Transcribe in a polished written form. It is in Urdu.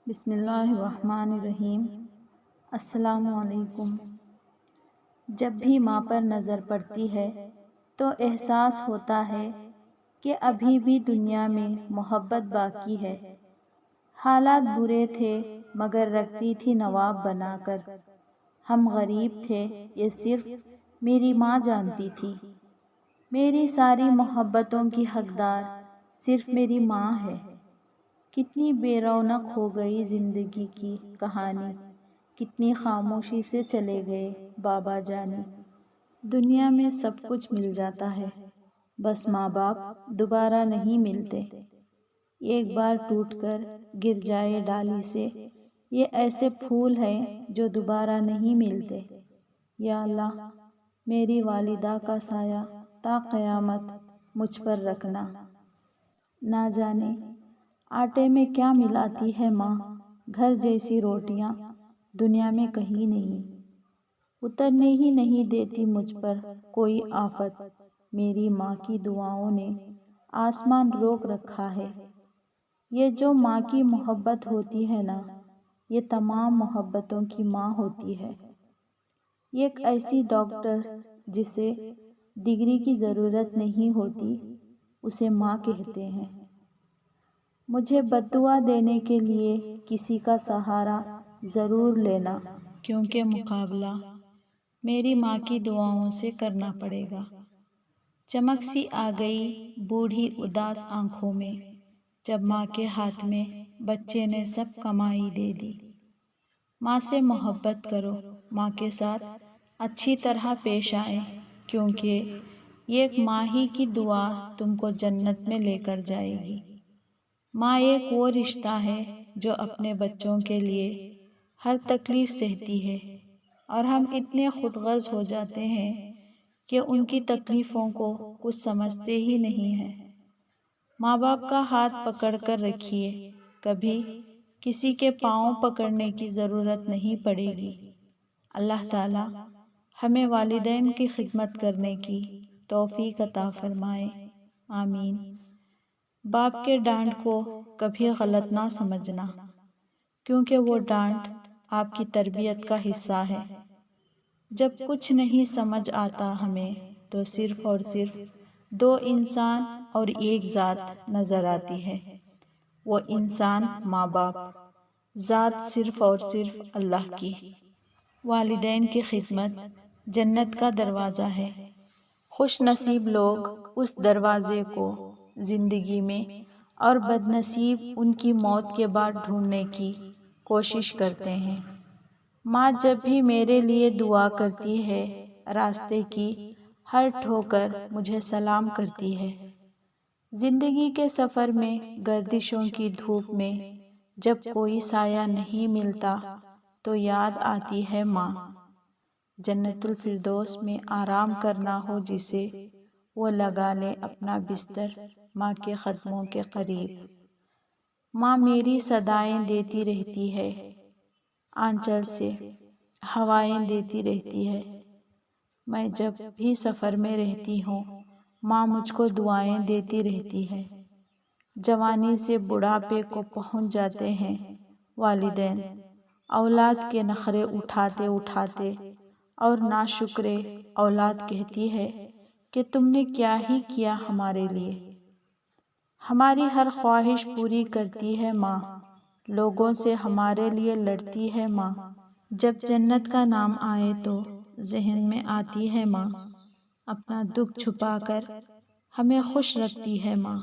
بسم اللہ الرحمن الرحیم۔ السلام علیکم۔ جب بھی ماں پر نظر پڑتی ہے تو احساس ہوتا ہے کہ ابھی بھی دنیا میں محبت باقی ہے۔ حالات برے تھے مگر رکھتی تھی نواب بنا کر۔ ہم غریب تھے یہ صرف میری ماں جانتی تھی۔ میری ساری محبتوں کی حقدار صرف میری ماں ہے۔ کتنی بے رونق ہو گئی زندگی کی کہانی، کتنی خاموشی سے چلے گئے بابا جانی۔ دنیا میں سب کچھ مل جاتا ہے، بس ماں باپ دوبارہ نہیں ملتے۔ ایک بار ٹوٹ کر گر جائے ڈالی سے، یہ ایسے پھول ہیں جو دوبارہ نہیں ملتے۔ یا اللہ میری والدہ کا سایہ تا قیامت مجھ پر رکھنا۔ نہ جانے آٹے میں کیا ملاتی ہے ماں، گھر جیسی روٹیاں دنیا میں کہیں نہیں۔ اترنے ہی نہیں دیتی مجھ پر کوئی آفت، میری ماں کی دعاؤں نے آسمان روک رکھا ہے۔ یہ جو ماں کی محبت ہوتی ہے نا، یہ تمام محبتوں کی ماں ہوتی ہے۔ ایک ایسی ڈاکٹر جسے ڈگری کی ضرورت نہیں ہوتی، اسے ماں کہتے ہیں۔ مجھے بددعا دینے کے لیے کسی کا سہارا ضرور لینا، کیونکہ مقابلہ میری ماں کی دعاؤں سے کرنا پڑے گا۔ چمک سی آ گئی بوڑھی اداس آنکھوں میں، جب ماں کے ہاتھ میں بچے نے سب کمائی دے دی۔ ماں سے محبت کرو، ماں کے ساتھ اچھی طرح پیش آئے، کیونکہ ایک ماں ہی کی دعا تم کو جنت میں لے کر جائے گی۔ ماں ایک وہ رشتہ ہے جو اپنے بچوں کے لیے ہر تکلیف سہتی ہے، اور ہم اتنے خود غرض ہو جاتے ہیں کہ ان کی تکلیفوں کو کچھ سمجھتے ہی نہیں ہیں۔ ماں باپ کا ہاتھ پکڑ کر رکھیے، کبھی کسی کے پاؤں پکڑنے کی ضرورت نہیں پڑے گی۔ اللہ تعالی ہمیں والدین کی خدمت کرنے کی توفیق عطا فرمائے، آمین۔ باپ کے ڈانٹ کو کبھی غلط نہ سمجھنا، کیونکہ وہ ڈانٹ آپ کی تربیت کا حصہ ہے۔ جب کچھ نہیں سمجھ آتا ہمیں تو صرف اور صرف دو انسان اور ایک ذات نظر آتی ہے، وہ انسان ماں باپ، ذات صرف اور صرف اللہ کی۔ والدین کی خدمت جنت کا دروازہ ہے۔ خوش نصیب لوگ اس دروازے کو زندگی میں، اور بد نصیب ان کی موت کے بعد ڈھونڈنے کی کوشش کرتے ہیں۔ ماں جب بھی میرے لیے دعا کرتی ہے، راستے کی ہر ٹھوکر مجھے سلام کرتی ہے۔ زندگی کے سفر میں گردشوں کی دھوپ میں جب کوئی سایہ نہیں ملتا تو یاد آتی ہے ماں۔ جنت الفردوس میں آرام کرنا ہو جسے، وہ لگا لے اپنا بستر ماں کے قدموں کے قریب۔ ماں میری صدائیں دیتی رہتی ہے، آنچل سے ہوائیں دیتی رہتی ہے۔ میں جب بھی سفر میں رہتی ہوں، ماں مجھ کو دعائیں دیتی رہتی ہے۔ جوانی سے بڑھاپے کو پہنچ جاتے ہیں والدین، اولاد کے نخرے اٹھاتے اٹھاتے، اور ناشکرے اولاد کہتی ہے کہ تم نے کیا ہی کیا ہمارے لیے۔ ہماری ہر خواہش پوری کرتی ہے ماں، لوگوں سے ہمارے لیے لڑتی ہے ماں۔ جب جنت کا نام آئے تو ذہن میں آتی ہے ماں، اپنا دکھ چھپا کر ہمیں خوش رکھتی ہے ماں۔